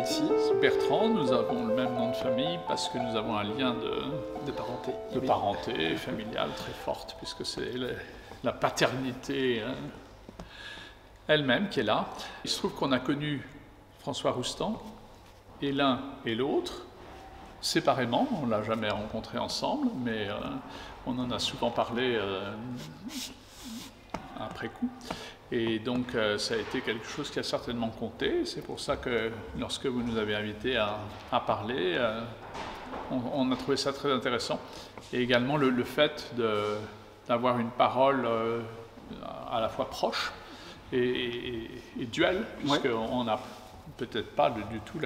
ici. Bertrand, nous avons le même nom de famille parce que nous avons un lien de parenté familiale très forte, puisque c'est la paternité elle-même qui est là. Il se trouve qu'on a connu François Roustan, et l'un et l'autre, séparément. On ne l'a jamais rencontré ensemble, mais on en a souvent parlé après coup. Et donc ça a été quelque chose qui a certainement compté. C'est pour ça que lorsque vous nous avez invités à parler, on a trouvé ça très intéressant. Et également le fait d'avoir une parole à la fois proche et duel, puisqu'on n'a peut-être pas du tout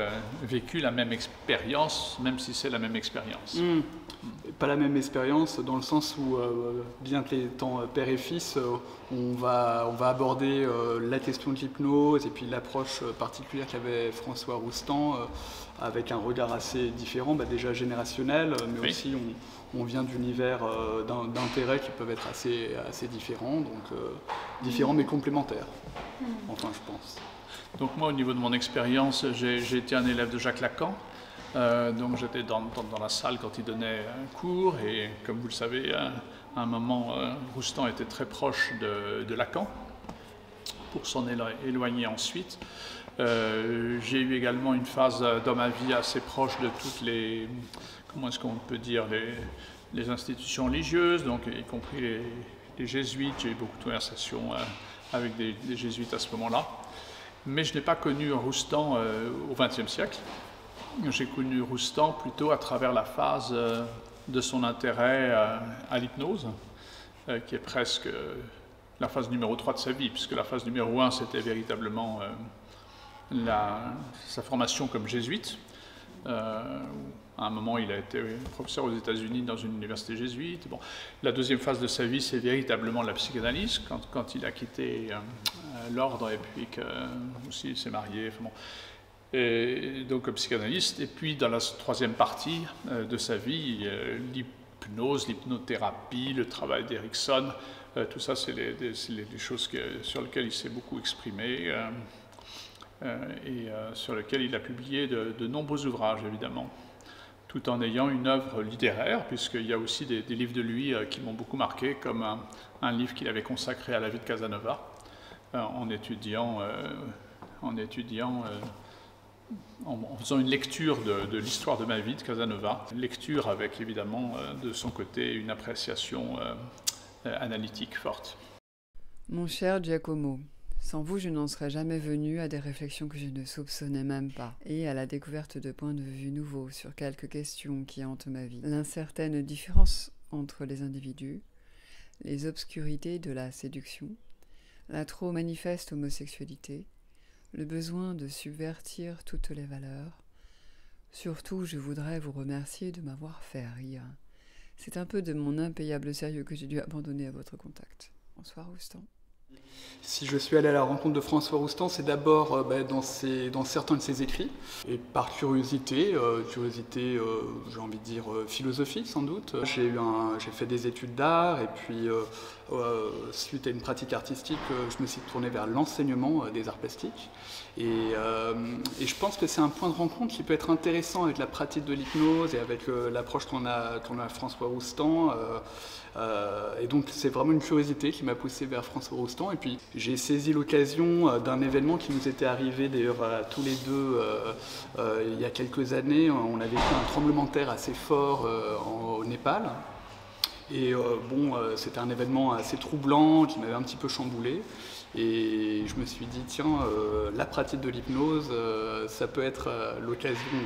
vécu la même expérience, même si c'est la même expérience. Pas la même expérience dans le sens où, bien que étant père et fils, on va aborder la question de l'hypnose et puis l'approche particulière qu'avait François Roustan avec un regard assez différent, déjà générationnel, mais oui. Aussi on vient d'univers d'intérêts qui peuvent être assez différents, donc différents mais complémentaires, enfin je pense. Donc moi, au niveau de mon expérience, j'ai été un élève de Jacques Lacan. Donc j'étais dans la salle quand il donnait un cours, et comme vous le savez, à un moment, Roustan était très proche de Lacan, pour s'en éloigner ensuite. J'ai eu également une phase dans ma vie assez proche de toutes les, comment est-ce qu'on peut dire, les institutions religieuses, donc y compris les jésuites. J'ai eu beaucoup de conversations avec des jésuites à ce moment-là. Mais je n'ai pas connu Roustan au XXe siècle. J'ai connu Roustan plutôt à travers la phase de son intérêt à l'hypnose, qui est presque la phase numéro 3 de sa vie, puisque la phase numéro 1, c'était véritablement sa formation comme jésuite. À un moment, il a été professeur aux États-Unis dans une université jésuite. Bon. La deuxième phase de sa vie, c'est véritablement la psychanalyse, quand il a quitté l'ordre et puis aussi il s'est marié. Enfin bon. Et donc comme psychanalyste. Et puis dans la troisième partie de sa vie, l'hypnose, l'hypnothérapie, le travail d'Erickson, tout ça, c'est les choses sur lesquelles il s'est beaucoup exprimé et sur lesquelles il a publié de nombreux ouvrages, évidemment, tout en ayant une œuvre littéraire, puisqu'il y a aussi des livres de lui qui m'ont beaucoup marqué, comme un livre qu'il avait consacré à la vie de Casanova, en faisant une lecture de l'histoire de ma vie de Casanova, lecture avec évidemment de son côté une appréciation analytique forte. Mon cher Giacomo, sans vous, je n'en serais jamais venu à des réflexions que je ne soupçonnais même pas, et à la découverte de points de vue nouveaux sur quelques questions qui hantent ma vie. L'incertaine différence entre les individus, les obscurités de la séduction, la trop manifeste homosexualité, le besoin de subvertir toutes les valeurs. Surtout, je voudrais vous remercier de m'avoir fait rire. C'est un peu de mon impayable sérieux que j'ai dû abandonner à votre contact. Bonsoir, Roustan. Si je suis allé à la rencontre de François Roustan, c'est d'abord dans certains de ses écrits, et par curiosité, j'ai envie de dire philosophique sans doute. J'ai fait des études d'art, et puis suite à une pratique artistique, je me suis tourné vers l'enseignement des arts plastiques. Et je pense que c'est un point de rencontre qui peut être intéressant avec la pratique de l'hypnose et avec l'approche qu'on a François Roustan. Et donc c'est vraiment une curiosité qui m'a poussé vers François Roustan. Et puis j'ai saisi l'occasion d'un événement qui nous était arrivé d'ailleurs à tous les deux il y a quelques années. On avait fait un tremblement de terre assez fort au Népal. Et c'était un événement assez troublant qui m'avait un petit peu chamboulé. Et je me suis dit, tiens, la pratique de l'hypnose, ça peut être l'occasion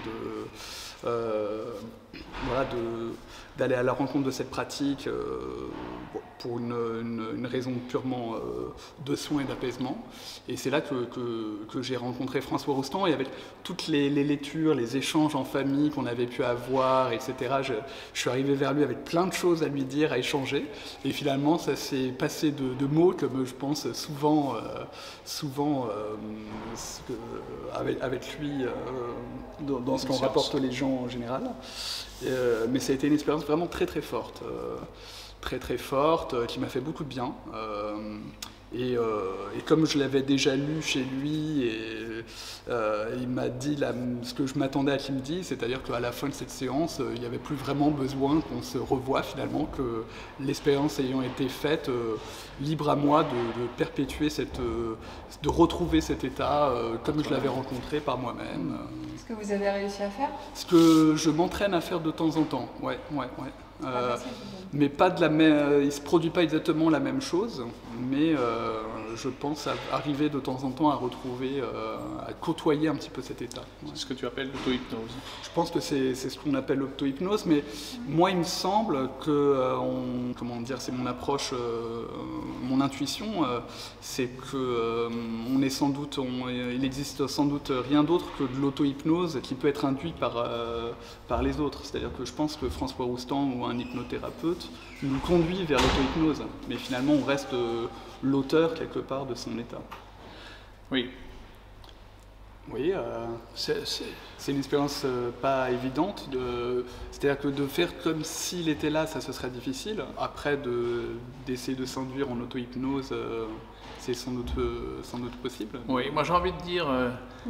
d'aller à la rencontre de cette pratique pour une raison purement de soin et d'apaisement. Et c'est là que j'ai rencontré François Roustan, et avec toutes les lectures, les échanges en famille qu'on avait pu avoir, etc., je suis arrivé vers lui avec plein de choses à lui dire, à échanger. Et finalement, ça s'est passé de mots, comme je pense souvent avec lui dans ce qu'on rapporte les gens en général. Mais ça a été une expérience vraiment très très forte, qui m'a fait beaucoup de bien. Et comme je l'avais déjà lu chez lui, il m'a dit ce que je m'attendais à qu'il me dise, c'est-à-dire qu'à la fin de cette séance, il n'y avait plus vraiment besoin qu'on se revoie finalement, que l'expérience ayant été faite, libre à moi de perpétuer de retrouver cet état comme je l'avais rencontré par moi-même. Ce que vous avez réussi à faire? Ce que je m'entraîne à faire de temps en temps, ouais. Mais pas de la même, il ne se produit pas exactement la même chose, mais je pense arriver de temps en temps à retrouver, à côtoyer un petit peu cet état. Ouais. C'est ce que tu appelles l'auto-hypnose. Je pense que c'est ce qu'on appelle l'auto-hypnose, mais moi il me semble que, comment dire, c'est mon approche, mon intuition, c'est que on est sans doute, il n'existe sans doute rien d'autre que de l'auto-hypnose qui peut être induit par les autres. C'est-à-dire que je pense que François Roustan ou un hypnothérapeute nous conduit vers l'auto-hypnose, mais finalement on reste l'auteur quelque part de son état. Oui. Oui, c'est une expérience pas évidente. C'est-à-dire que de faire comme s'il était là, ça ce serait difficile. Après, d'essayer de s'induire en auto-hypnose, c'est sans doute possible. Oui, moi j'ai envie de dire,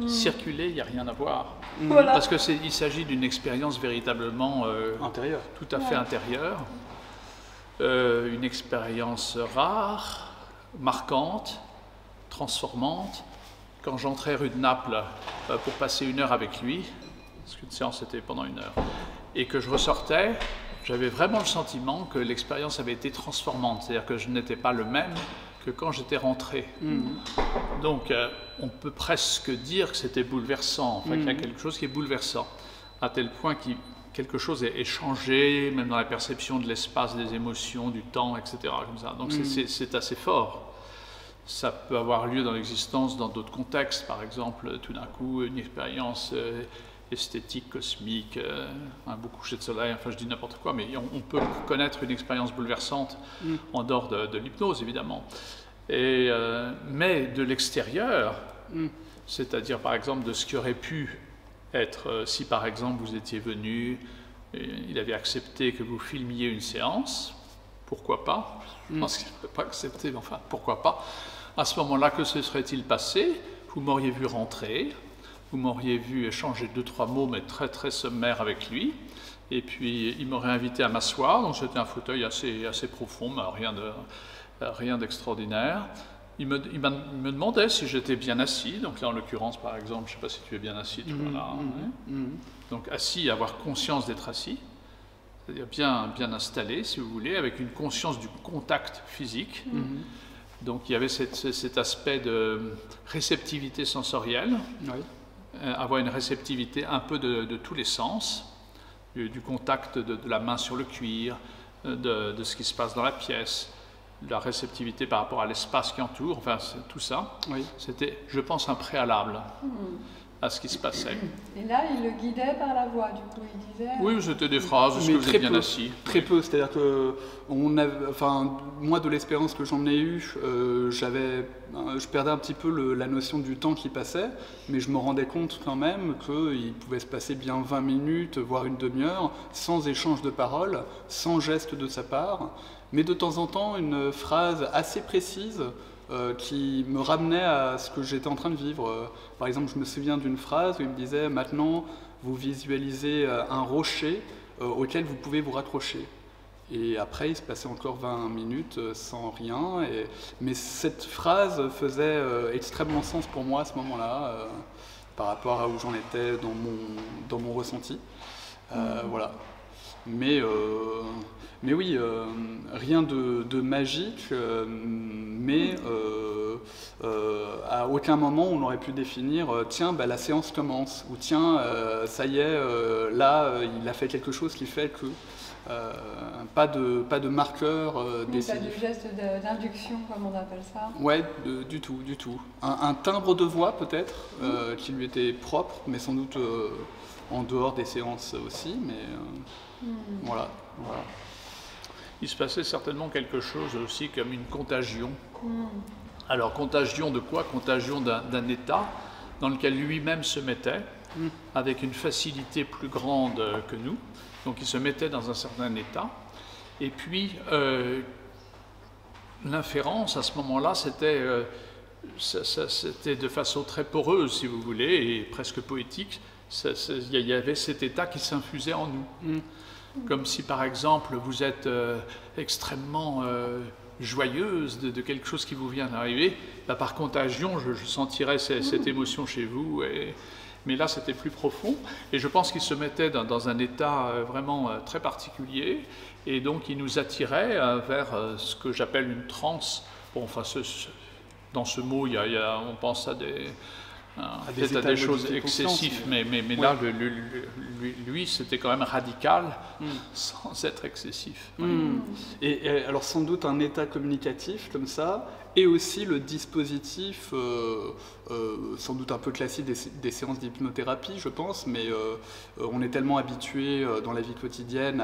circuler, il n'y a rien à voir. Voilà. Parce qu'il s'agit d'une expérience véritablement intérieure. Tout à fait intérieure. Une expérience rare, marquante, transformante. Quand j'entrais rue de Naples pour passer 1 heure avec lui, parce qu'une séance était pendant 1 heure, et que je ressortais, j'avais vraiment le sentiment que l'expérience avait été transformante, c'est-à-dire que je n'étais pas le même que quand j'étais rentré. Donc on peut presque dire que c'était bouleversant, enfin qu'il y a quelque chose qui est bouleversant, à tel point que quelque chose est changé, même dans la perception de l'espace, des émotions, du temps, etc. Comme ça. Donc c'est assez fort. Ça peut avoir lieu dans l'existence dans d'autres contextes, par exemple, tout d'un coup, une expérience esthétique, cosmique, un beau coucher de soleil, enfin je dis n'importe quoi, mais on peut connaître une expérience bouleversante en dehors de l'hypnose, évidemment. Mais de l'extérieur, c'est-à-dire par exemple de ce qui aurait pu être, si par exemple vous étiez venu, il avait accepté que vous filmiez une séance, pourquoi pas? Je pense qu'il ne peut pas accepter, mais enfin, pourquoi pas? À ce moment-là, que se serait-il passé? Vous m'auriez vu rentrer, vous m'auriez vu échanger 2-3 mots, mais très très sommaires avec lui, et puis il m'aurait invité à m'asseoir, donc c'était un fauteuil assez profond, mais rien d'extraordinaire. Il me demandait si j'étais bien assis, donc là en l'occurrence par exemple, je ne sais pas si tu es bien assis, tu vois là. Donc assis, avoir conscience d'être assis, c'est-à-dire bien installé si vous voulez, avec une conscience du contact physique. Donc il y avait cet aspect de réceptivité sensorielle, avoir une réceptivité un peu de tous les sens, du contact de la main sur le cuir, de ce qui se passe dans la pièce, la réceptivité par rapport à l'espace qui entoure, enfin tout ça, c'était, je pense, un préalable à ce qui se passait. Et là, il le guidait par la voix, du coup, il disait... Oui, c'était des phrases, est-ce que vous êtes bien assis? Très peu, c'est-à-dire que moi, de l'expérience que j'en ai eue, je perdais un petit peu la notion du temps qui passait, mais je me rendais compte quand même qu'il pouvait se passer bien 20 minutes, voire une demi-heure, sans échange de paroles, sans geste de sa part, mais de temps en temps, une phrase assez précise qui me ramenait à ce que j'étais en train de vivre. Par exemple, je me souviens d'une phrase où il me disait « Maintenant, vous visualisez un rocher auquel vous pouvez vous raccrocher ». Et après, il se passait encore 20 minutes sans rien. Mais cette phrase faisait extrêmement sens pour moi à ce moment-là, par rapport à où j'en étais dans mon ressenti. Voilà. Mais oui, rien de magique, mais à aucun moment on aurait pu définir tiens, la séance commence, ou tiens, ça y est, là, il a fait quelque chose qui fait que... pas de marqueur décisif. Pas de geste d'induction, comme on appelle ça. Ouais, du tout. Un timbre de voix peut-être, qui lui était propre, mais sans doute en dehors des séances aussi, mais voilà. Il se passait certainement quelque chose aussi comme une contagion. Alors contagion de quoi? Contagion d'un état dans lequel lui-même se mettait, avec une facilité plus grande que nous. Donc il se mettait dans un certain état, et puis l'inférence à ce moment-là, c'était de façon très poreuse, si vous voulez, et presque poétique. Il y avait cet état qui s'infusait en nous. Comme si, par exemple, vous êtes extrêmement joyeuse de quelque chose qui vous vient d'arriver, bah, par contagion, je sentirais cette émotion chez vous. Mais là, c'était plus profond. Et je pense qu'il se mettait dans un état vraiment très particulier. Et donc, il nous attirait vers ce que j'appelle une transe. Bon, enfin, dans ce mot, on pense à des choses excessives, mais oui. Là, lui, c'était quand même radical, sans être excessif. Et alors, sans doute un état communicatif comme ça, et aussi le dispositif, sans doute un peu classique des séances d'hypnothérapie, je pense, mais on est tellement habitué dans la vie quotidienne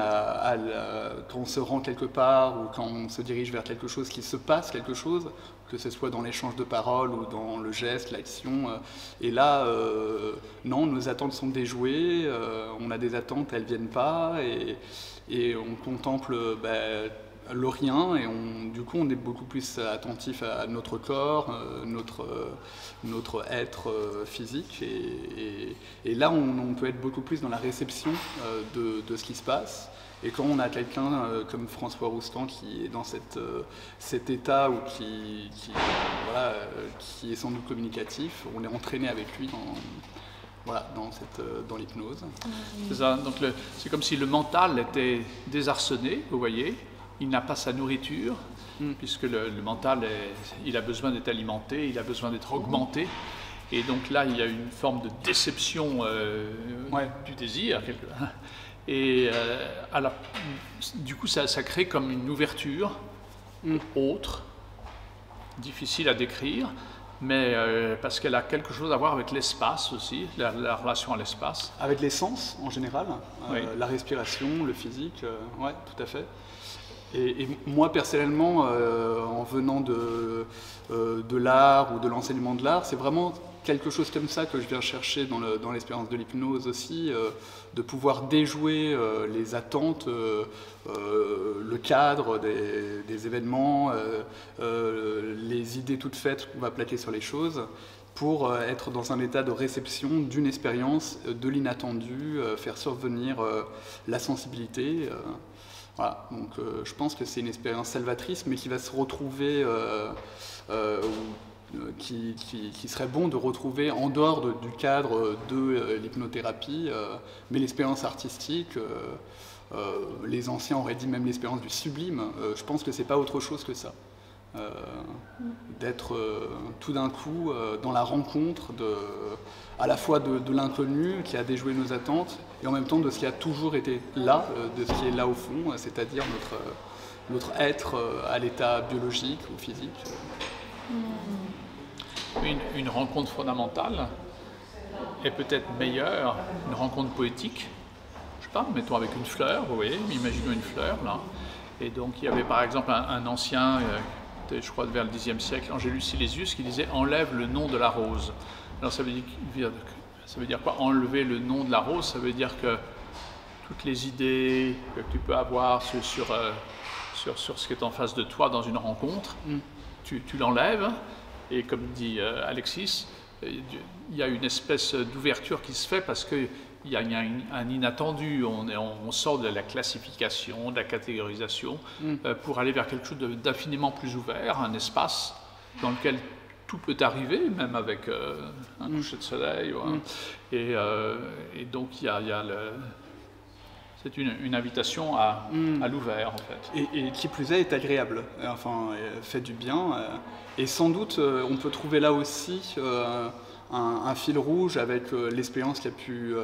quand on se rend quelque part ou quand on se dirige vers quelque chose, qu'il se passe quelque chose, que ce soit dans l'échange de paroles ou dans le geste, l'action. Et là, non, nos attentes sont déjouées, on a des attentes, elles ne viennent pas, et on contemple le rien, et du coup on est beaucoup plus attentif à notre corps, notre être physique, et là on peut être beaucoup plus dans la réception de ce qui se passe. Et quand on a quelqu'un comme François Roustan qui est dans cet état ou qui est sans doute communicatif, on est entraîné avec lui dans l'hypnose. C'est ça, donc c'est comme si le mental était désarçonné, vous voyez. Il n'a pas sa nourriture, puisque le mental, il a besoin d'être alimenté, il a besoin d'être augmenté. Et donc là, il y a une forme de déception du désir. Et alors, du coup, ça crée comme une ouverture autre, difficile à décrire, mais parce qu'elle a quelque chose à voir avec l'espace aussi, la relation à l'espace. Avec les sens en général, la respiration, le physique, oui, tout à fait. Et moi personnellement, en venant de l'art ou de l'enseignement de l'art, c'est vraiment quelque chose comme ça que je viens chercher dans l'expérience de l'hypnose aussi, de pouvoir déjouer les attentes, le cadre des événements, les idées toutes faites qu'on va plaquer sur les choses, pour être dans un état de réception d'une expérience, de l'inattendu, faire survenir la sensibilité. Voilà, donc je pense que c'est une expérience salvatrice, mais qui va se retrouver, qui serait bon de retrouver en dehors du cadre de l'hypnothérapie, mais l'expérience artistique, les anciens auraient dit même l'expérience du sublime, je pense que c'est pas autre chose que ça. D'être tout d'un coup dans la rencontre à la fois de l'inconnu qui a déjoué nos attentes et en même temps de ce qui a toujours été là, de ce qui est là au fond, c'est-à-dire notre être à l'état biologique ou physique. Une rencontre fondamentale est peut-être meilleure, une rencontre poétique. Je sais pas, mettons avec une fleur, vous voyez, imaginons une fleur là. Et donc il y avait par exemple un ancien, je crois vers le Xe siècle, Angelus Silesius, qui disait « enlève le nom de la rose ». Alors ça veut dire quoi, enlever le nom de la rose? Ça veut dire que toutes les idées que tu peux avoir sur ce qui est en face de toi dans une rencontre, tu l'enlèves, et comme dit Alexis, il y a une espèce d'ouverture qui se fait parce qu'il y a un inattendu, on sort de la classification, de la catégorisation, pour aller vers quelque chose d'infiniment plus ouvert, un espace dans lequel tout peut arriver, même avec un coucher de soleil. Et donc c'est une invitation à l'ouvert en fait. Et qui plus est agréable, enfin fait du bien. Et sans doute on peut trouver là aussi un fil rouge avec l'expérience qui a pu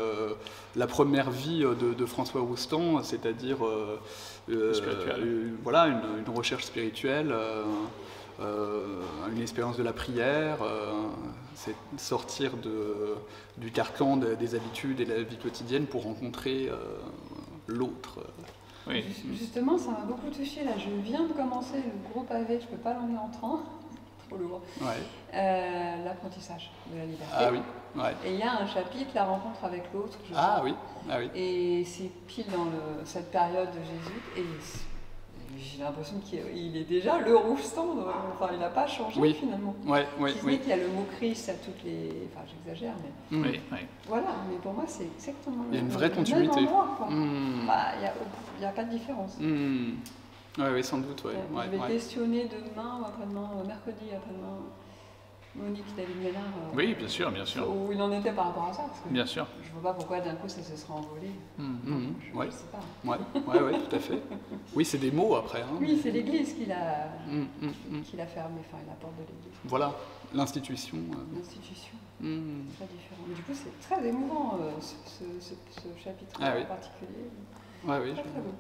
la première vie de François Roustan, c'est-à-dire voilà, une recherche spirituelle. Une expérience de la prière, c'est sortir du carcan des habitudes et de la vie quotidienne pour rencontrer l'autre. Oui. Justement, ça m'a beaucoup touchée là. Je viens de commencer le gros pavé, je ne peux pas l'emmener en train, trop lourd. L'apprentissage de la liberté. Ah oui. Ouais. Et il y a un chapitre, la rencontre avec l'autre. Ah oui. Et c'est pile dans cette période de Jésus. Et j'ai l'impression qu'il est déjà le Roustan, enfin il n'a pas changé finalement. Si ce n'est qu'il y a le mot Chris à toutes les... Enfin j'exagère, mais... Oui. Voilà, mais pour moi c'est exactement il y a une vraie continuité. Il n'y a pas de différence. Oui, sans doute. Je vais questionner demain ou après-demain, mercredi après-demain, Monique David-Ménard. Oui, bien sûr. Où il en était par rapport à ça. Parce que bien sûr. Je ne vois pas pourquoi d'un coup ça se serait envolé. Je ne sais pas. Oui, tout à fait. Oui, c'est des mots après. Hein. Oui, c'est l'Église qui l'a fermé, enfin la porte de l'Église. Voilà, l'institution. L'institution, très différent. Du coup, c'est très émouvant ce chapitre en particulier. Oui, très beau.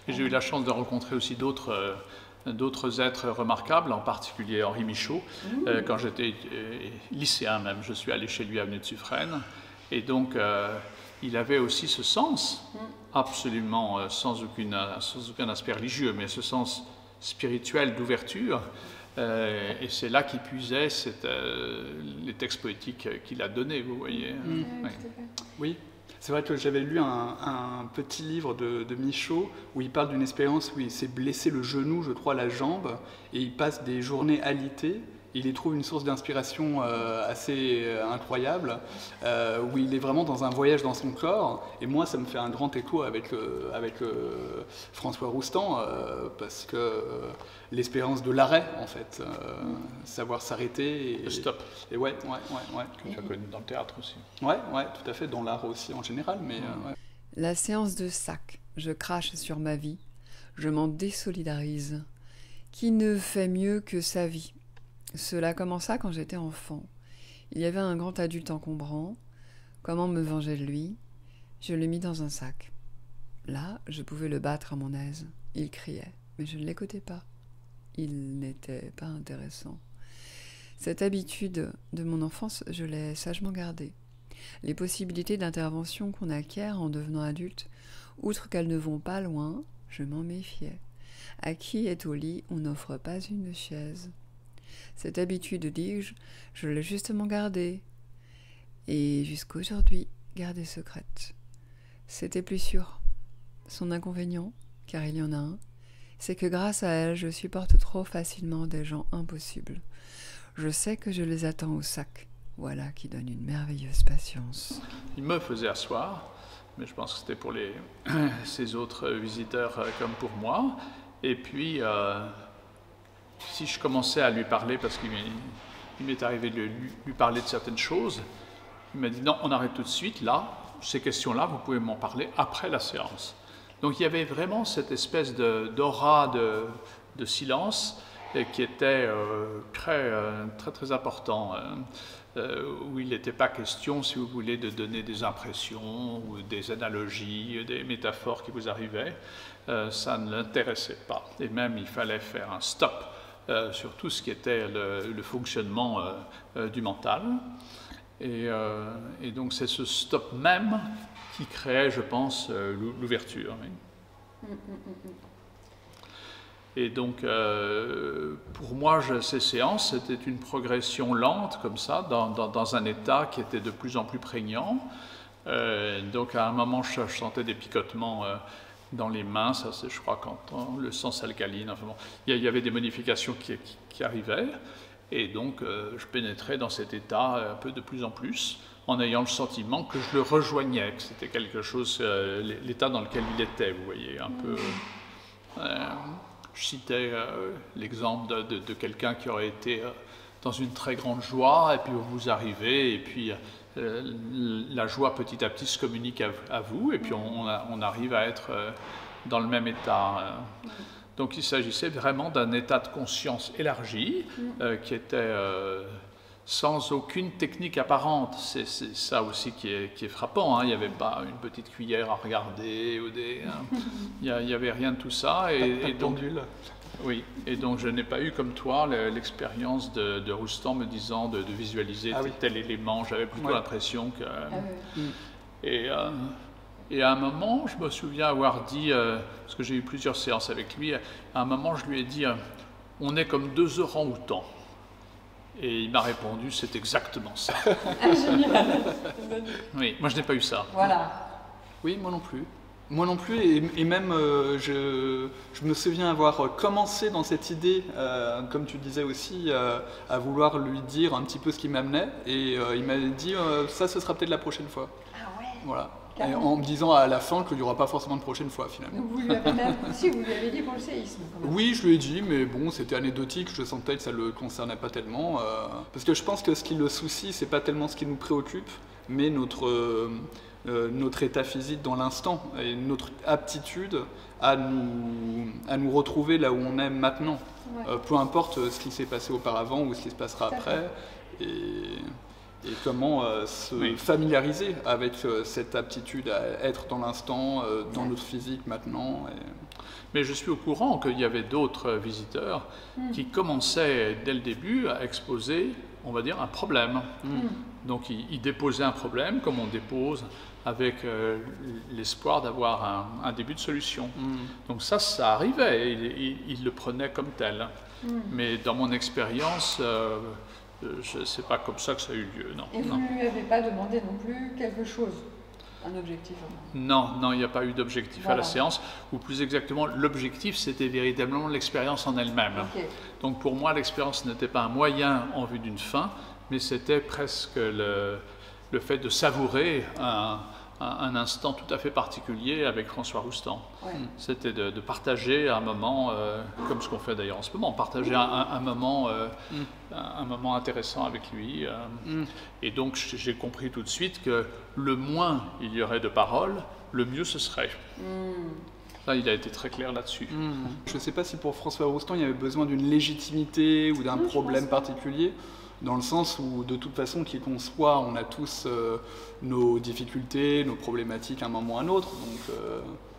J'ai eu la chance de rencontrer aussi d'autres êtres remarquables, en particulier Henri Michaud. Quand j'étais lycéen même, je suis allé chez lui à Avenue de Suffren. Et donc, il avait aussi ce sens, absolument sans aucun aspect religieux, mais ce sens spirituel d'ouverture. Et c'est là qu'il puisait les textes poétiques qu'il a donnés, vous voyez. Oui. C'est vrai que j'avais lu un petit livre de Michaud où il parle d'une expérience où il s'est blessé le genou, je crois, la jambe, et il passe des journées alitées. Il y trouve une source d'inspiration assez incroyable, où il est vraiment dans un voyage dans son corps. Et moi, ça me fait un grand écho avec François Roustan, parce que l'espérance de l'arrêt, en fait, savoir s'arrêter. Le stop. Et que tu as connu dans le théâtre aussi. Ouais, tout à fait, dans l'art aussi en général. Mais, La séance de sac. Je crache sur ma vie. Je m'en désolidarise. Qui ne fait mieux que sa vie? Cela commença quand j'étais enfant. Il y avait un grand adulte encombrant. Comment me venger de lui? Je le mis dans un sac. Là, je pouvais le battre à mon aise. Il criait, mais je ne l'écoutais pas. Il n'était pas intéressant. Cette habitude de mon enfance, je l'ai sagement gardée. Les possibilités d'intervention qu'on acquiert en devenant adulte, outre qu'elles ne vont pas loin, je m'en méfiais. À qui est au lit, on n'offre pas une chaise. Cette habitude, dis-je, je l'ai justement gardée. Et jusqu'à aujourd'hui, gardée secrète. C'était plus sûr. Son inconvénient, car il y en a un, c'est que grâce à elle, je supporte trop facilement des gens impossibles. Je sais que je les attends au sac. Voilà qui donne une merveilleuse patience. Il me faisait asseoir, mais je pense que c'était pour ces autres visiteurs comme pour moi. Et puis, si je commençais à lui parler, parce qu'il m'est arrivé de lui parler de certaines choses, il m'a dit non, on arrête tout de suite, là, ces questions-là, vous pouvez m'en parler après la séance. Donc il y avait vraiment cette espèce d'aura de silence qui était très important, où il n'était pas question, si vous voulez, de donner des impressions ou des analogies, des métaphores qui vous arrivaient. Ça ne l'intéressait pas. Et même, il fallait faire un stop sur tout ce qui était le fonctionnement du mental. Et donc, c'est ce stop même qui créait, je pense, l'ouverture. Oui. Et donc, pour moi, ces séances, c'était une progression lente, comme ça, dans un état qui était de plus en plus prégnant. Donc, à un moment, je sentais des picotements dans les mains, ça c'est, je crois, quand le sang s'alcaline. Enfin bon, il y avait des modifications qui arrivaient. Et donc, je pénétrais dans cet état un peu de plus en plus, en ayant le sentiment que je le rejoignais, que c'était quelque chose, l'état dans lequel il était, vous voyez, un peu... je citais l'exemple de quelqu'un qui aurait été dans une très grande joie, et puis vous arrivez, et puis la joie petit à petit se communique à vous, et puis on arrive à être dans le même état. Donc il s'agissait vraiment d'un état de conscience élargi, qui était sans aucune technique apparente. C'est ça aussi qui est frappant, hein. Il n'y avait pas une petite cuillère à regarder, ou il n'y avait rien de tout ça. Et donc, oui, et donc je n'ai pas eu comme toi l'expérience de Roustan me disant de visualiser tel élément. J'avais plutôt l'impression que... Et à un moment, je me souviens avoir dit, parce que j'ai eu plusieurs séances avec lui, à un moment je lui ai dit, on est comme deux orang-outans. Et il m'a répondu, c'est exactement ça. Génial. Oui, moi je n'ai pas eu ça. Voilà. Oui, moi non plus. Moi non plus, et même je me souviens avoir commencé dans cette idée, comme tu disais aussi, à vouloir lui dire un petit peu ce qui m'amenait, et il m'a dit ça, ce sera peut-être la prochaine fois. Ah ouais. Voilà. Et en me disant à la fin qu'il n'y aura pas forcément de prochaine fois finalement. Donc vous lui avez même, si vous lui avez dit pour le séisme quand même. Oui, je lui ai dit, mais bon, c'était anecdotique, je sentais que ça ne le concernait pas tellement. Parce que je pense que ce qui le soucie, c'est pas tellement ce qui nous préoccupe, mais notre état physique dans l'instant et notre aptitude à nous retrouver là où on est maintenant. Ouais. Peu importe ce qui s'est passé auparavant ou ce qui se passera après. Et comment se familiariser avec cette aptitude à être dans l'instant, dans notre physique maintenant. Mais je suis au courant qu'il y avait d'autres visiteurs qui commençaient dès le début à exposer, on va dire, un problème. Donc ils déposaient un problème comme on dépose avec l'espoir d'avoir un début de solution. Donc ça arrivait, ils le prenaient comme tel. Mais dans mon expérience, c'est pas comme ça que ça a eu lieu, non. Et vous ne lui avez pas demandé non plus quelque chose, un objectif? Non, il n'y a pas eu d'objectif à la séance, ou plus exactement, l'objectif c'était véritablement l'expérience en elle-même. Okay. Donc pour moi, l'expérience n'était pas un moyen en vue d'une fin, mais c'était presque le fait de savourer un instant tout à fait particulier avec François Roustan. Ouais. C'était de partager un moment, comme ce qu'on fait d'ailleurs en ce moment, partager un moment intéressant avec lui. Et donc j'ai compris tout de suite que le moins il y aurait de paroles, le mieux ce serait. Là, il a été très clair là-dessus. Je ne sais pas si pour François Roustan, il y avait besoin d'une légitimité ou d'un problème particulier. Dans le sens où, de toute façon, qui qu'on soit, on a tous nos difficultés, nos problématiques à un moment ou à un autre. Donc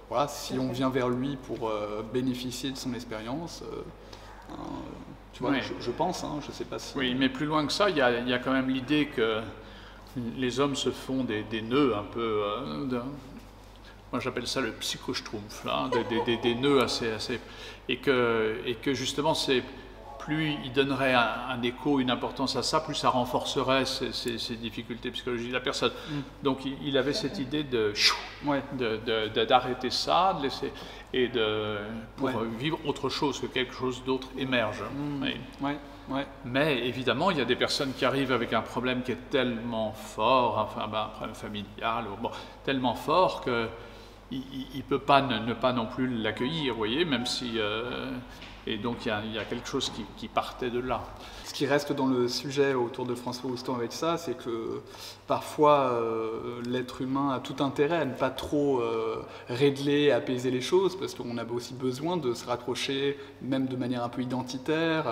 voilà, si on vient vers lui pour bénéficier de son expérience, tu vois, je pense, je ne sais pas si... Oui, mais plus loin que ça, il y a quand même l'idée que les hommes se font des nœuds un peu... moi j'appelle ça le psychoschtroumpf, là, des nœuds assez... Et que justement, plus il donnerait un écho, une importance à ça, plus ça renforcerait ces difficultés psychologiques de la personne. Donc il avait cette idée d'arrêter ça, de laisser, et pour vivre autre chose, que quelque chose d'autre émerge. Mais évidemment, il y a des personnes qui arrivent avec un problème qui est tellement fort, un problème familial, tellement fort qu'il ne peut pas ne pas non plus l'accueillir, vous voyez, même si... Et donc il y a quelque chose qui partait de là. Ce qui reste dans le sujet autour de François Roustan avec ça, c'est que parfois l'être humain a tout intérêt à ne pas trop régler, apaiser les choses, parce qu'on a aussi besoin de se raccrocher, même de manière un peu identitaire,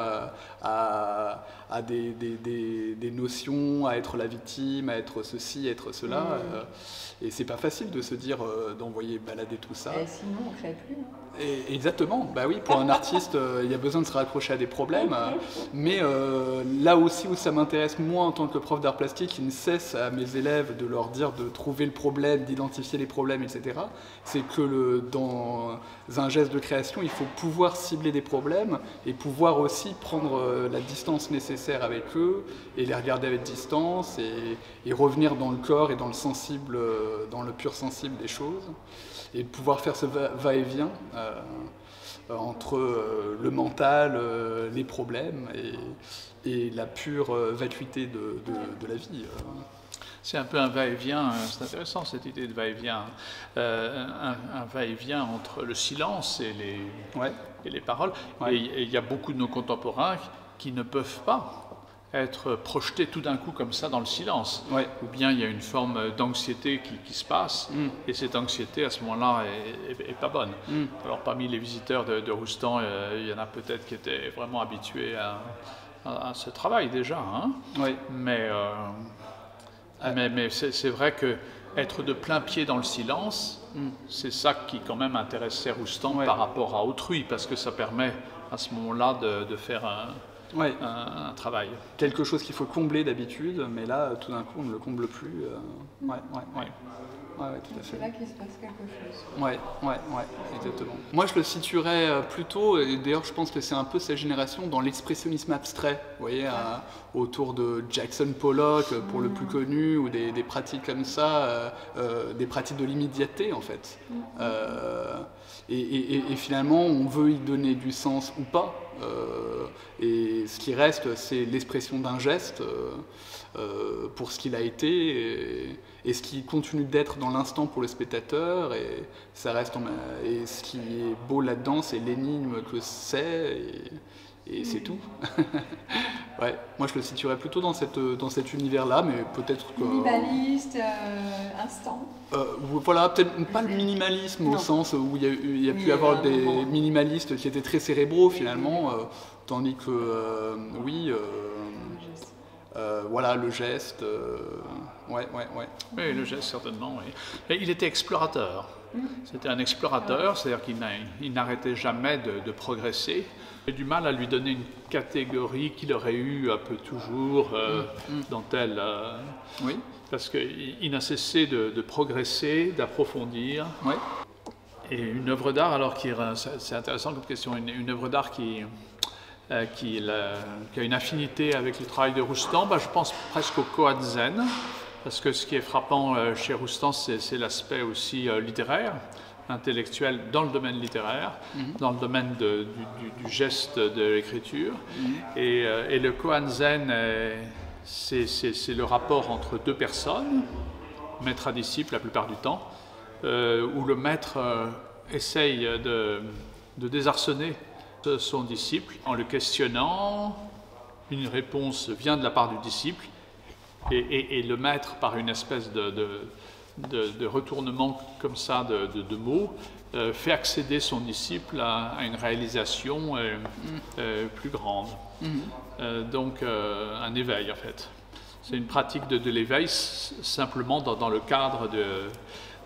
à des notions, à être la victime, à être ceci, à être cela. Et c'est pas facile de se dire, d'envoyer balader tout ça. Et sinon, on ne crée plus. Exactement, bah oui, pour un artiste, il y a besoin de se raccrocher à des problèmes, mais là aussi où ça m'intéresse, moi en tant que prof d'art plastique, qui ne cesse à mes élèves de leur dire de trouver le problème, d'identifier les problèmes, etc., c'est que dans un geste de création, il faut pouvoir cibler des problèmes et pouvoir aussi prendre la distance nécessaire avec eux et les regarder avec distance et revenir dans le corps et dans le sensible, dans le pur sensible des choses, et de pouvoir faire ce va-et-vient entre le mental, les problèmes et la pure vacuité de la vie. C'est un peu un va-et-vient, c'est intéressant cette idée de va-et-vient, un va-et-vient entre le silence et les paroles. Et il y a beaucoup de nos contemporains qui ne peuvent pas être projetés tout d'un coup comme ça dans le silence. Ou bien il y a une forme d'anxiété qui se passe, et cette anxiété à ce moment-là est pas bonne. Alors parmi les visiteurs de Roustan, il y en a peut-être qui étaient vraiment habitués à ce travail déjà, mais c'est vrai que être de plein pied dans le silence, c'est ça qui quand même intéressait Roustan par rapport à autrui, parce que ça permet à ce moment-là de faire un travail. Quelque chose qu'il faut combler d'habitude, mais là, tout d'un coup, on ne le comble plus. tout à fait. C'est là qu'il se passe quelque chose. Ouais, exactement. Moi, je le situerais plutôt, et d'ailleurs, je pense que c'est un peu cette génération dans l'expressionnisme abstrait, vous voyez, autour de Jackson Pollock, pour le plus connu, ou des pratiques comme ça, des pratiques de l'immédiateté, en fait. Et finalement, on veut y donner du sens ou pas, et ce qui reste, c'est l'expression d'un geste pour ce qu'il a été, et ce qui continue d'être dans l'instant pour le spectateur, et ça reste et ce qui est beau là-dedans, c'est l'énigme que c'est, et c'est tout. Ouais, moi je le situerais plutôt dans cet univers-là, mais peut-être que... Minimaliste, instant. Voilà, peut-être pas le minimalisme au sens où il y a pu y avoir des minimalistes qui étaient très cérébraux finalement, tandis que voilà, le geste, ouais. Oui, le geste, certainement, oui. Mais il était explorateur. C'était un explorateur, c'est-à-dire qu'il n'arrêtait jamais de progresser. J'ai du mal à lui donner une catégorie qu'il aurait eu un peu toujours dans tel... Oui. Parce qu'il n'a cessé de progresser, d'approfondir. Oui. Et une œuvre d'art, alors, c'est intéressant comme question, une œuvre d'art qui a une affinité avec le travail de Roustan, je pense presque au Koan Zen, parce que ce qui est frappant chez Roustan, c'est l'aspect aussi littéraire, intellectuel dans le domaine littéraire, dans le domaine du geste de l'écriture. Et le Koan Zen, c'est le rapport entre deux personnes, maître à disciple la plupart du temps, où le maître essaye de désarçonner son disciple en le questionnant. Une réponse vient de la part du disciple et le maître, par une espèce de retournement comme ça de mots, fait accéder son disciple à une réalisation plus grande. Donc un éveil en fait. C'est une pratique de l'éveil simplement dans le cadre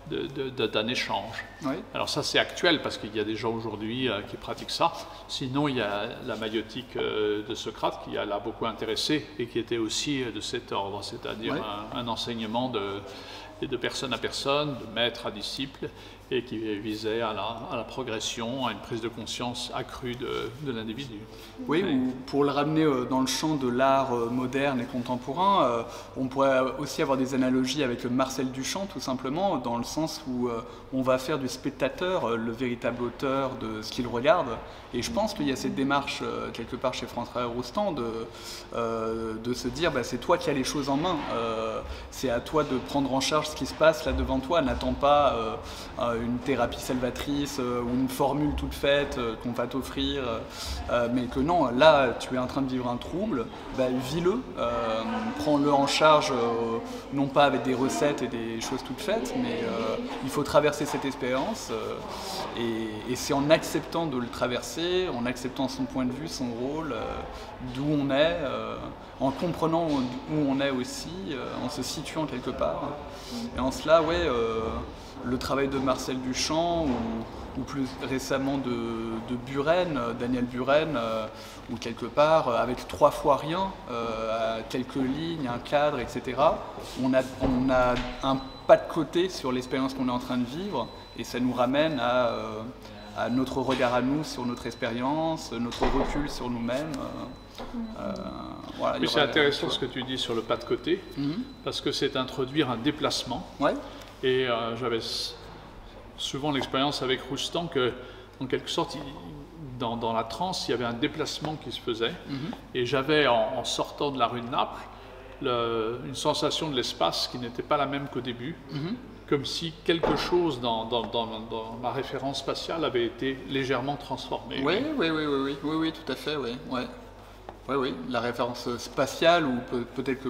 d'un échange. Oui. Alors ça c'est actuel parce qu'il y a des gens aujourd'hui qui pratiquent ça. Sinon il y a la maïotique de Socrate qui l'a beaucoup intéressé et qui était aussi de cet ordre, c'est-à-dire un enseignement de personne à personne, de maître à disciple, et qui visait à la progression, à une prise de conscience accrue de l'individu. Oui, ou pour le ramener dans le champ de l'art moderne et contemporain, on pourrait aussi avoir des analogies avec Marcel Duchamp, tout simplement, dans le sens où on va faire du spectateur le véritable auteur de ce qu'il regarde. Et je pense qu'il y a cette démarche, quelque part chez François Roustan, de se dire c'est toi qui as les choses en main, c'est à toi de prendre en charge ce qui se passe là devant toi, n'attends pas une thérapie salvatrice ou une formule toute faite qu'on va t'offrir, mais que non, là tu es en train de vivre un trouble, vis-le, prends-le en charge, non pas avec des recettes et des choses toutes faites, mais il faut traverser cette expérience, et c'est en acceptant de le traverser, en acceptant son point de vue, son rôle, d'où on est, en comprenant où on est aussi, en se situant quelque part. Et en cela, le travail de Marcel Duchamp ou plus récemment de Buren, Daniel Buren, où quelque part, avec 3 fois rien, quelques lignes, un cadre, etc., on a un pas de côté sur l'expérience qu'on est en train de vivre, et ça nous ramène à notre regard à nous sur notre expérience, notre recul sur nous-mêmes. Oui, c'est intéressant ce que tu dis sur le pas de côté, parce que c'est introduire un déplacement. Ouais. Et j'avais souvent l'expérience avec Roustan que, en quelque sorte, dans la transe, il y avait un déplacement qui se faisait. Et j'avais, en sortant de la rue de Naples, une sensation de l'espace qui n'était pas la même qu'au début. Comme si quelque chose dans ma référence spatiale avait été légèrement transformé. Oui, tout à fait, oui. La référence spatiale, ou peut-être que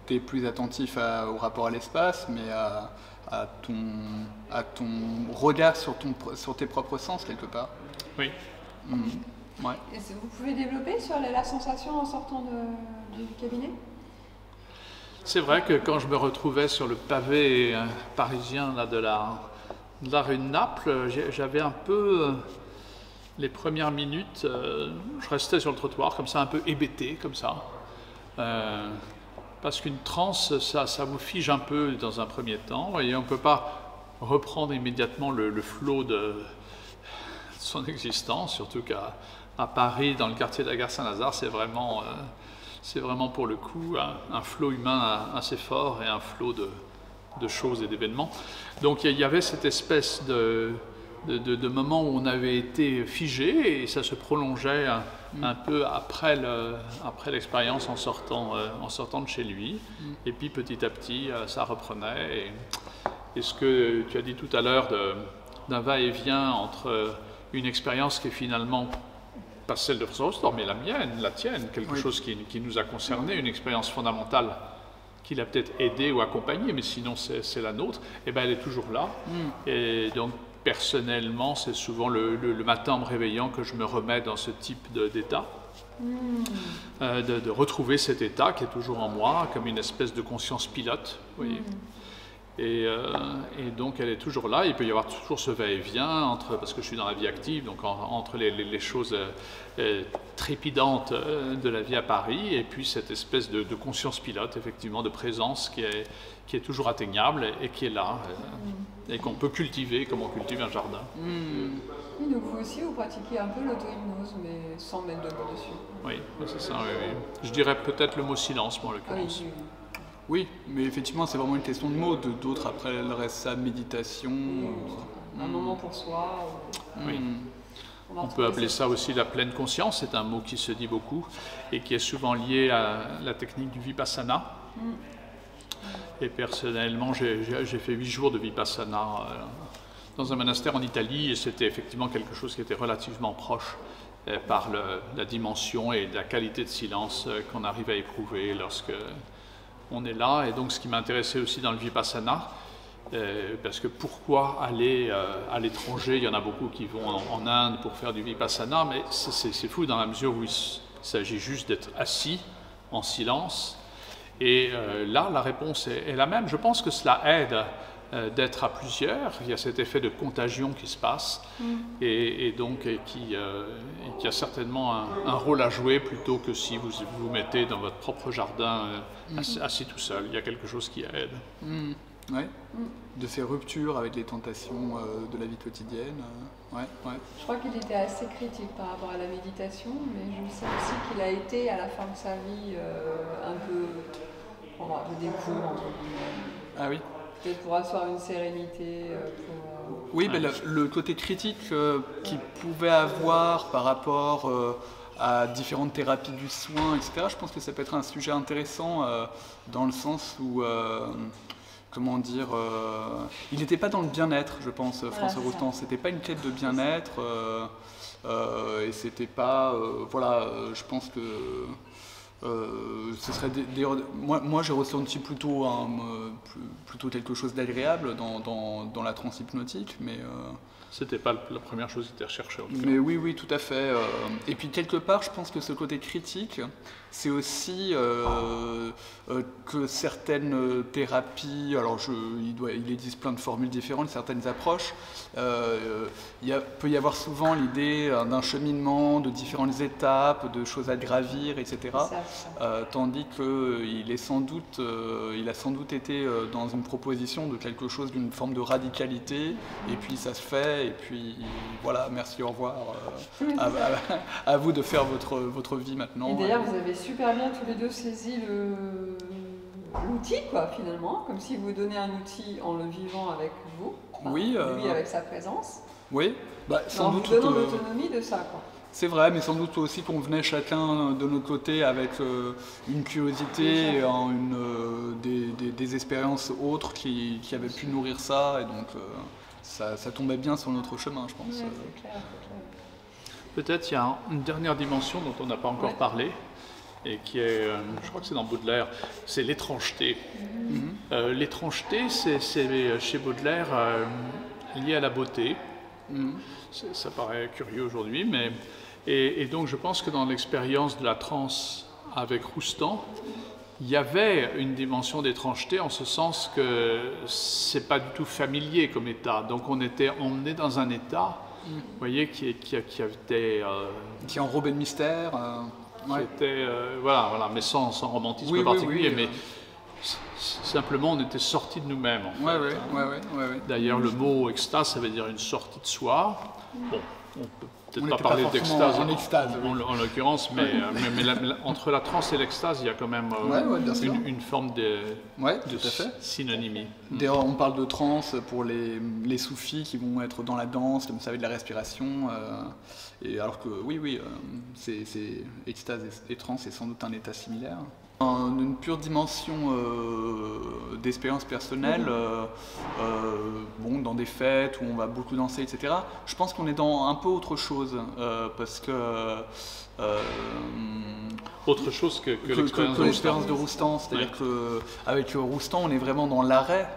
tu es plus attentif au rapport à l'espace, mais à ton regard sur tes propres sens, quelque part. Oui. Ouais. Et vous pouvez développer sur la sensation en sortant du cabinet ? C'est vrai que quand je me retrouvais sur le pavé parisien là, de la rue de Naples, j'avais un peu, les premières minutes, je restais sur le trottoir comme ça, un peu hébété, comme ça. Parce qu'une transe, ça vous fige un peu dans un premier temps, et on ne peut pas reprendre immédiatement le flot de son existence, surtout qu'à Paris, dans le quartier de la gare Saint-Lazare, c'est vraiment pour le coup un flot humain assez fort et un flot de choses et d'événements. Donc il y avait cette espèce de moment où on avait été figé et ça se prolongeait un peu après l'expérience en sortant de chez lui. Et puis petit à petit, ça reprenait. Et ce que tu as dit tout à l'heure d'un va-et-vient entre une expérience qui est finalement pas celle de François Roustan, mais la tienne, quelque chose qui nous a concernés, une expérience fondamentale qui l'a peut-être aidé ou accompagné, mais sinon c'est la nôtre, et ben elle est toujours là. Et donc personnellement, c'est souvent le matin en me réveillant que je me remets dans ce type d'état, de retrouver cet état qui est toujours en moi, comme une espèce de conscience pilote, vous voyez. Et donc elle est toujours là. Il peut y avoir toujours ce va-et-vient parce que je suis dans la vie active, donc entre les choses trépidantes de la vie à Paris et puis cette espèce de conscience pilote, effectivement, de présence qui est toujours atteignable et qui est là et qu'on peut cultiver comme on cultive un jardin. Oui, donc vous aussi vous pratiquez un peu l'auto-hypnose, mais sans mettre de mots dessus. Oui, c'est ça. Oui. Je dirais peut-être le mot silence, moi, en l'occurrence. Oui, mais effectivement, c'est vraiment une question de mots. D'autres, après, le reste, ça, méditation. Un moment pour soi. Oui. On peut appeler ça aussi la pleine conscience. C'est un mot qui se dit beaucoup et qui est souvent lié à la technique du Vipassana. Et personnellement, j'ai fait 8 jours de Vipassana dans un monastère en Italie et c'était effectivement quelque chose qui était relativement proche par la dimension et la qualité de silence qu'on arrive à éprouver lorsque on est là. Et donc ce qui m'intéressait aussi dans le Vipassana, parce que pourquoi aller à l'étranger, il y en a beaucoup qui vont en Inde pour faire du Vipassana, mais c'est fou dans la mesure où il s'agit juste d'être assis en silence. Et là, la réponse est la même. Je pense que cela aide d'être à plusieurs. Il y a cet effet de contagion qui se passe et donc qui a certainement un rôle à jouer plutôt que si vous vous mettez dans votre propre jardin assis tout seul. Il y a quelque chose qui aide. Ouais. De ces ruptures avec les tentations de la vie quotidienne. Ouais. Je crois qu'il était assez critique par rapport à la méditation, mais je sais aussi qu'il a été à la fin de sa vie un peu prendre un peu des cours entre guillemets. Ah oui. Peut-être pour asseoir une sérénité. Oui, mais le côté critique qu'il pouvait avoir par rapport à différentes thérapies du soin, etc., je pense que ça peut être un sujet intéressant dans le sens où, comment dire, il n'était pas dans le bien-être, je pense, François Roustan. C'était pas une quête de bien-être et c'était pas, je pense que ce serait moi j'ai ressenti plutôt quelque chose d'agréable dans la transe hypnotique, mais c'était pas la première chose qui était recherchée. Mais oui, tout à fait. Et puis quelque part, je pense que ce côté critique, c'est aussi que certaines thérapies, alors il existe plein de formules différentes, certaines approches, peut y avoir souvent l'idée d'un cheminement, de différentes étapes, de choses à gravir, etc. Tandis qu'il a sans doute été dans une proposition de quelque chose d'une forme de radicalité, et puis ça se fait, et puis voilà, merci, au revoir. À vous de faire votre vie maintenant. Et d'ailleurs, vous avez super bien tous les deux saisi l'outil, quoi, finalement, comme si vous donnez un outil en le vivant avec vous, lui avec sa présence. Oui, sans doute. En vous donnant l'autonomie de ça, quoi. C'est vrai, mais sans doute aussi qu'on venait chacun de notre côté avec une curiosité, des expériences autres qui avaient pu nourrir ça, et donc ça tombait bien sur notre chemin, je pense. Ouais, c'est clair. Peut-être il y a une dernière dimension dont on n'a pas encore parlé, et qui est, je crois que c'est dans Baudelaire, c'est l'étrangeté. L'étrangeté, c'est chez Baudelaire lié à la beauté. Ça paraît curieux aujourd'hui, mais... Et donc je pense que dans l'expérience de la transe avec Roustan, il y avait une dimension d'étrangeté en ce sens que c'est pas du tout familier comme état. Donc on était emmené dans un état, vous voyez, qui était... qui enrobait de mystère. Qui était, voilà, mais sans romantisme particulier, mais Simplement, on était sortis de nous-mêmes, en fait. Ouais. D'ailleurs, le mot extase, ça veut dire une sortie de soi. Bon, on peut peut-être pas n'était parler d'extase en extase, en l'occurrence, mais entre la transe et l'extase, il y a quand même une forme de tout à fait. synonymie. D'ailleurs, on parle de transe pour les soufis qui vont être dans la danse, comme ça, avec de la respiration. Et alors que, c'est extase et transe, c'est sans doute un état similaire. Une pure dimension d'expérience personnelle, dans des fêtes où on va beaucoup danser, etc. Je pense qu'on est dans un peu autre chose, parce que... autre chose que l'expérience de Roustan. C'est-à-dire qu'avec Roustan, on est vraiment dans l'arrêt.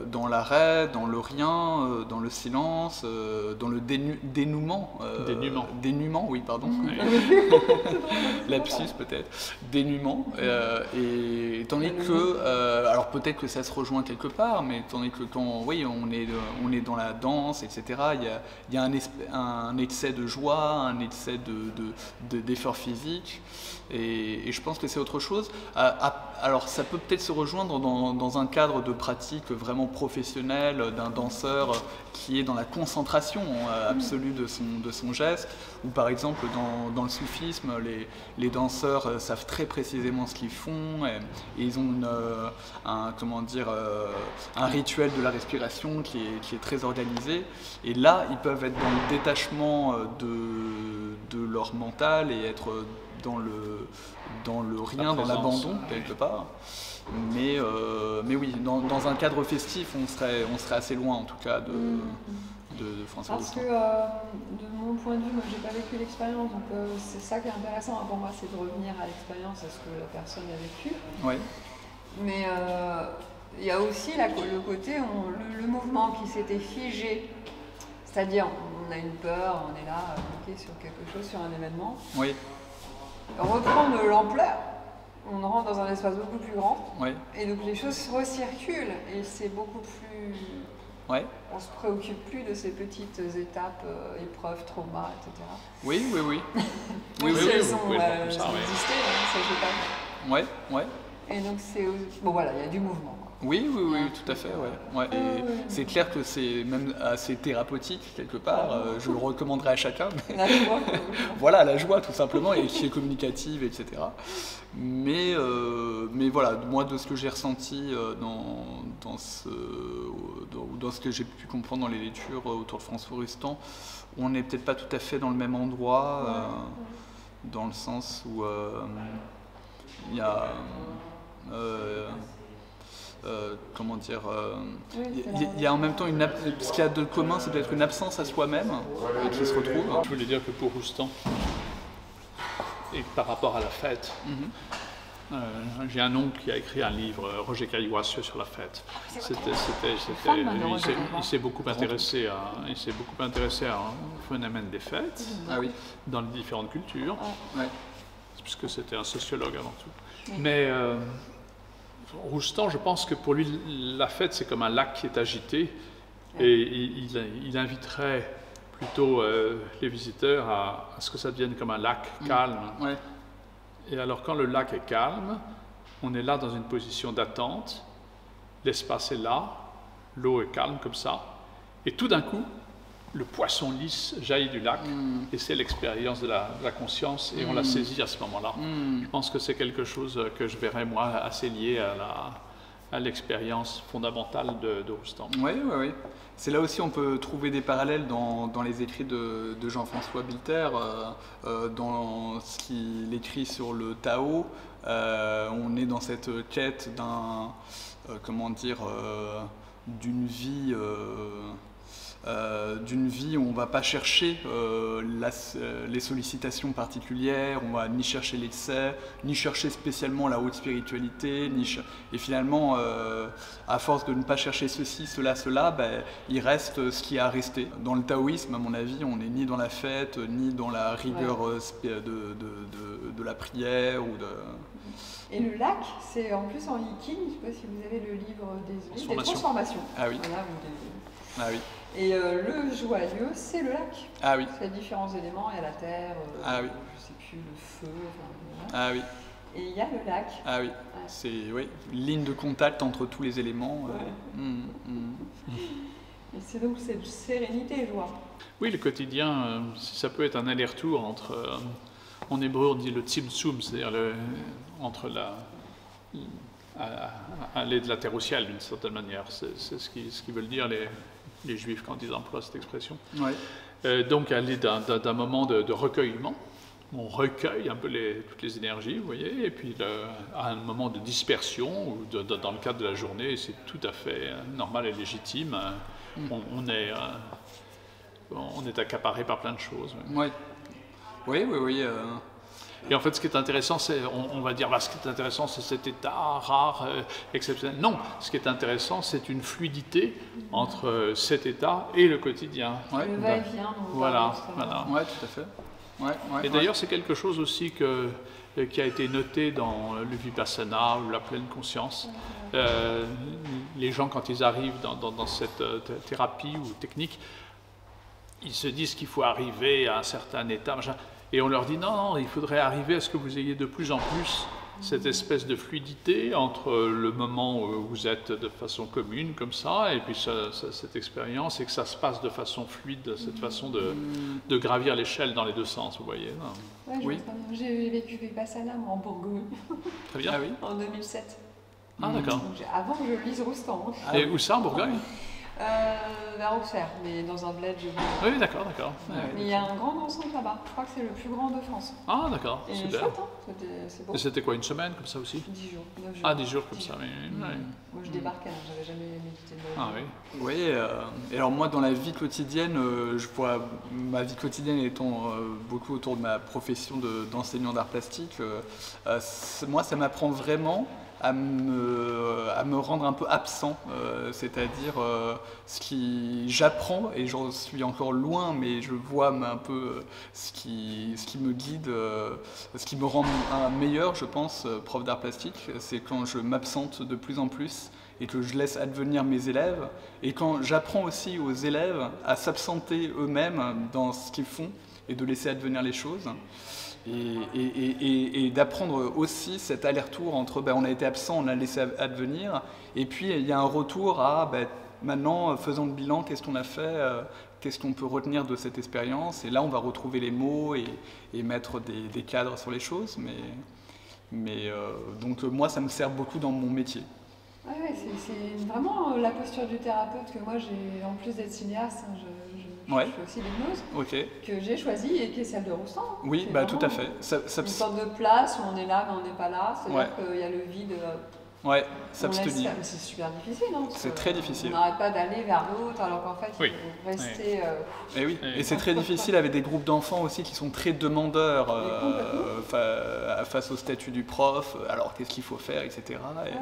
Dans l'arrêt, dans le rien, dans le silence, dans le dénouement. Dénuement, oui, pardon. Lapsus peut-être. Dénuement. Et tandis que, alors peut-être que ça se rejoint quelque part, mais tandis que quand on est dans la danse, etc., il y a un excès de joie, un excès d'effort physique. Et je pense que c'est autre chose. Alors ça peut peut-être se rejoindre dans un cadre de pratique vraiment professionnelle d'un danseur qui est dans la concentration absolue de son geste, ou par exemple dans le soufisme, les danseurs savent très précisément ce qu'ils font, et ils ont un rituel de la respiration qui est très organisé, et là ils peuvent être dans le détachement de leur mental et être dans le rien, dans l'abandon quelque part. Mais oui, dans un cadre festif, on serait assez loin en tout cas de François Roustan. Parce que de mon point de vue, moi j'ai pas vécu l'expérience, donc c'est ça qui est intéressant pour moi, c'est de revenir à l'expérience, à ce que la personne a vécu. Oui. Mais il y a aussi le côté, le mouvement qui s'était figé, c'est-à-dire on a une peur, on est là bloqué sur quelque chose, sur un événement. Oui. Reprendre l'ampleur, on rentre dans un espace beaucoup plus grand, oui. Et donc les choses recirculent, et c'est beaucoup plus... Ouais. On se préoccupe plus de ces petites étapes, épreuves, traumas, etc. Oui. Oui, elles ont existé, ça je sais pas. Ouais. Et donc c'est... Bon voilà, il y a du mouvement. Oui, tout à fait, ouais. Et c'est clair que c'est même assez thérapeutique quelque part, je le recommanderais à chacun. Mais... La joie. Voilà, la joie tout simplement, et qui est communicative, etc. Mais voilà, moi de ce que j'ai ressenti dans ce que j'ai pu comprendre dans les lectures autour de François Roustan, on n'est peut-être pas tout à fait dans le même endroit, dans le sens où il y a... il y a en même temps ce qu'il y a de commun, c'est peut-être une absence à soi-même qui se retrouve. Je voulais dire que pour Roustan, et par rapport à la fête, j'ai un oncle qui a écrit un livre, Roger Caillois, sur la fête. Il s'est beaucoup intéressé au phénomène des fêtes dans les différentes cultures, puisque c'était un sociologue avant tout. Mais Roustan, je pense que pour lui, la fête, c'est comme un lac qui est agité, et il inviterait plutôt les visiteurs à ce que ça devienne comme un lac calme. Ouais. Et alors, quand le lac est calme, on est là dans une position d'attente, l'espace est là, l'eau est calme comme ça, et tout d'un coup, le poisson lisse jaillit du lac, et c'est l'expérience de la conscience, et on la saisit à ce moment-là. Je pense que c'est quelque chose que je verrais, moi, assez lié à l'expérience fondamentale de Roustan. Oui. C'est là aussi on peut trouver des parallèles dans les écrits de Jean-François Bilter, dans ce qu'il écrit sur le Tao. On est dans cette quête d'une vie où on ne va pas chercher les sollicitations particulières, on va ni chercher l'excès, ni chercher spécialement la haute spiritualité, et finalement, à force de ne pas chercher ceci, cela, il reste ce qui a resté. Dans le taoïsme, à mon avis, on n'est ni dans la fête, ni dans la rigueur de la prière. Et le lac, c'est en plus en Yikin, je ne sais pas si vous avez le livre des transformations. Ah oui. Voilà, ah oui. Et le joyeux, c'est le lac. Ah oui. C'est différents éléments, il y a la terre, ah oui. je ne sais plus, le feu. Ah oui. et il y a le lac. Ah oui, c'est une ligne de contact entre tous les éléments. Et c'est donc cette sérénité, joie. Oui, le quotidien, ça peut être un aller-retour entre, en hébreu on dit le tzimtzum, c'est-à-dire entre aller de la terre au ciel d'une certaine manière. C'est ce qu'ils veulent dire les Juifs quand ils emploient cette expression. Ouais. Donc aller d'un moment de recueillement, on recueille un peu toutes les énergies, vous voyez, et puis à un moment de dispersion, ou dans le cadre de la journée, c'est tout à fait normal et légitime. On est accaparé par plein de choses. Ouais. Oui. Et en fait, ce qui est intéressant, c'est, on va dire, ce qui est intéressant, c'est cet état rare, exceptionnel. Non, ce qui est intéressant, c'est une fluidité entre cet état et le quotidien. Ouais. Le va-et-vient. Voilà. Ouais, tout à fait. Et d'ailleurs, c'est quelque chose aussi qui a été noté dans le Vipassana ou la pleine conscience. Les gens, quand ils arrivent dans cette thérapie ou technique, ils se disent qu'il faut arriver à un certain état, machin. Et on leur dit non, il faudrait arriver à ce que vous ayez de plus en plus cette espèce de fluidité entre le moment où vous êtes de façon commune, comme ça, et puis cette expérience, et que ça se passe de façon fluide, cette façon de gravir l'échelle dans les deux sens, vous voyez. Ouais, Oui. J'ai vécu Vipassana en Bourgogne Très bien. Ah oui. en 2007. Ah, d'accord. Donc, avant que je lise Roustan. Et où ça, en Bourgogne? Vers Auxerre, mais dans un bled. Oui, d'accord. Mais il y a un grand centre là-bas. Je crois que c'est le plus grand de France. Ah, d'accord, Et super. chouette, hein. C'est beau. Et c'était quoi, une semaine, comme ça aussi? 10 jours, 9 jours. Ah, 10 jours, comme ça, oui. Moi, je débarquais, hein, j'avais jamais médité de ma vie. Ah oui. Oui, et alors moi dans la vie quotidienne, je vois ma vie quotidienne étant beaucoup autour de ma profession d'enseignant d'art plastique, moi ça m'apprend vraiment à me rendre un peu absent, c'est-à-dire j'apprends et j'en suis encore loin, mais je vois un peu ce qui me guide, ce qui me rend un meilleur, je pense, prof d'art plastique, c'est quand je m'absente de plus en plus et que je laisse advenir mes élèves, et quand j'apprends aussi aux élèves à s'absenter eux-mêmes dans ce qu'ils font et de laisser advenir les choses. Et d'apprendre aussi cet aller-retour entre on a été absent, on a laissé advenir, et puis il y a un retour à maintenant faisons le bilan, qu'est-ce qu'on a fait, qu'est-ce qu'on peut retenir de cette expérience, et là on va retrouver les mots et mettre des cadres sur les choses, donc moi ça me sert beaucoup dans mon métier. Ouais, c'est vraiment la posture du thérapeute que moi j'ai, en plus d'être cinéaste, hein, je fais aussi l'hypnose, que j'ai choisie et qui est celle de Roustan. Hein. Oui, tout à fait. Une sorte de place où on est là mais on n'est pas là, c'est-à-dire qu'il y a le vide. Ouais, s'abstenir. C'est super difficile, non? C'est très difficile. On n'arrête pas d'aller vers l'autre alors qu'en fait, il faut rester... Et oui, et c'est très difficile avec des groupes d'enfants aussi qui sont très demandeurs face au statut du prof, alors qu'est-ce qu'il faut faire, etc. Et,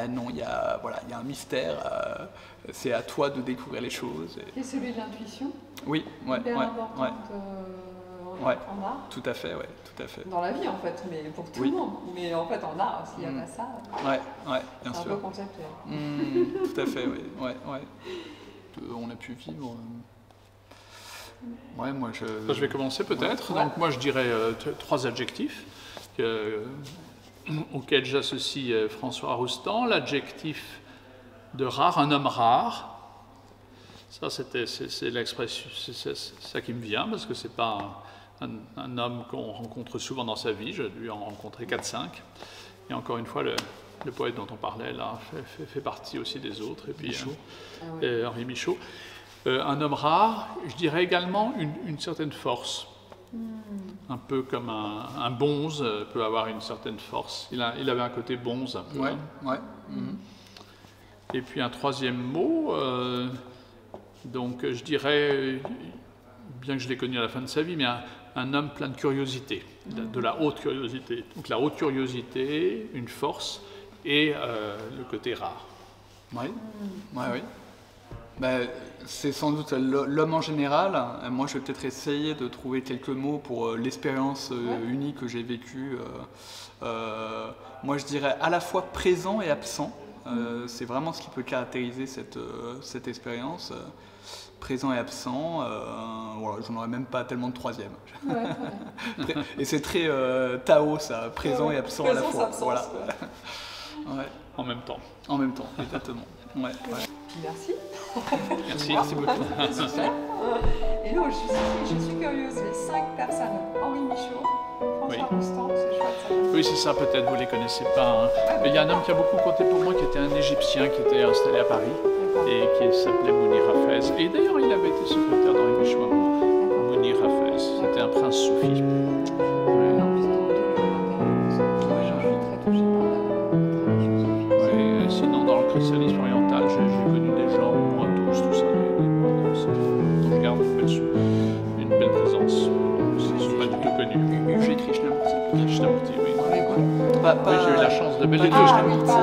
non, il y a un mystère, c'est à toi de découvrir les choses. Et celui de l'intuition. Oui, hyper importante en art. Tout à fait, tout à fait. Dans la vie en fait, mais pour tout le monde. Mais en fait en art, s'il n'y a pas ça, bien sûr. C'est un peu conceptuel. Tout à fait, oui. On a pu vivre. Moi Je vais commencer peut-être. Donc moi je dirais 3 adjectifs auxquels j'associe François Roustan. L'adjectif de rare, un homme rare. Ça, c'est l'expression, c'est ça qui me vient, parce que c'est pas un homme qu'on rencontre souvent dans sa vie. Je lui en rencontré 4-5. Et encore une fois, le poète dont on parlait là fait partie aussi des autres. Et puis Henri Michaud. Un homme rare, je dirais également une certaine force. Un peu comme un bonze peut avoir une certaine force. Il avait un côté bonze un peu. Et puis un 3e mot, donc je dirais, bien que je l'ai connu à la fin de sa vie, mais un homme plein de curiosité, de la haute curiosité. Donc la haute curiosité, une force et le côté rare. Oui. C'est sans doute l'homme en général. Moi, je vais peut-être essayer de trouver quelques mots pour l'expérience unique que j'ai vécue. Moi, je dirais à la fois présent et absent. C'est vraiment ce qui peut caractériser cette expérience. Présent et absent, voilà, j'en aurais même pas tellement de troisième. Ouais. Et c'est très Tao, ça, présent et absent à la fois. Absence, voilà. Ouais. En même temps. En même temps, exactement. Ouais. Merci. Merci. Merci beaucoup. Et non, je suis curieuse. Les 5 personnes, Henri Michaud, François Roustan, c'est chouette ça. Oui, c'est ça, peut-être, vous ne les connaissez pas. Hein. Mais il y a un homme qui a beaucoup compté pour moi, qui était un Égyptien, qui était installé à Paris, et qui s'appelait Mounir Hafez. Et d'ailleurs, il avait été secrétaire d'Henri Michaud à un moment. Mounir Hafez, c'était un prince soufi. Ouais. Ouais, sinon, dans le christianisme oriental, j'ai connu des gens, moi tous, tout ça, dont je garde une belle présence. Ils ne sont pas du tout connus. J'ai Krishnamurti. Krishnamurti, oui. Pas, Oui, j'ai eu la chance de pas les de deux. Krishnamurti,